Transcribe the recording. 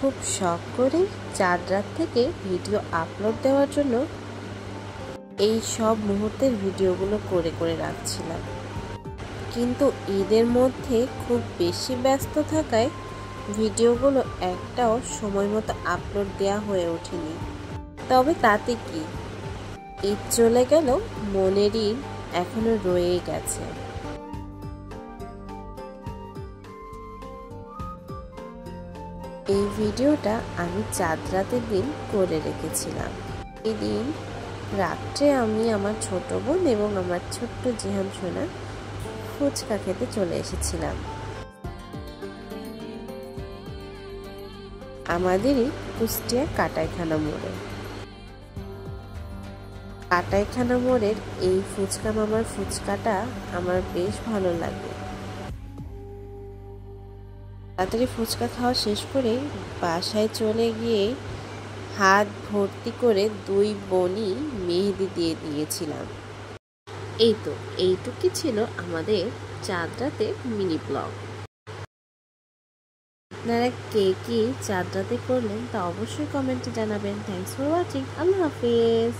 খুব শখ করে চাঁদ রাত থেকে ভিডিও আপলোড দেওয়ার জন্য এই সব মুহূর্তের ভিডিওগুলো করে করে রাখছিলাম, কিন্তু ঈদের মধ্যে খুব বেশি ব্যস্ত থাকায় ভিডিওগুলো একটাও সময় মতো আপলোড দেওয়া হয়ে ওঠেনি। তবে তাতে কি, ঈদ চলে গেল, মনের ঈদ এখনো রয়েই গেছে। এই ভিডিওটা আমি চাঁদ রাতের দিন করে রেখেছিলাম। এই দিন রাত্রে আমি আমার ছোট বোন এবং আমার ছোট্ট জিহান সোনা ফুচকা খেতে চলে এসেছিলাম আমাদেরই কুষ্টিয়া কাটাইখানা মোড়ে। কাটাইখানা মোড়ের এই ফুচকা মামার ফুচকাটা আমার বেশ ভালো লাগে। তাড়াতাড়ি ফুচকা খাওয়া শেষ করে বাসায় চলে গিয়ে হাত ভর্তি করে দুই বোনই মেহেদি দিয়ে দিয়েছিলাম। এই তো এইটুকুই ছিল আমাদের চাঁদ রাতে মিনি ব্লগ। আপনারা কে কি চাঁদ রাতে করলেন তা অবশ্যই কমেন্টে জানাবেন। Thanks for watching. Allah Hafiz.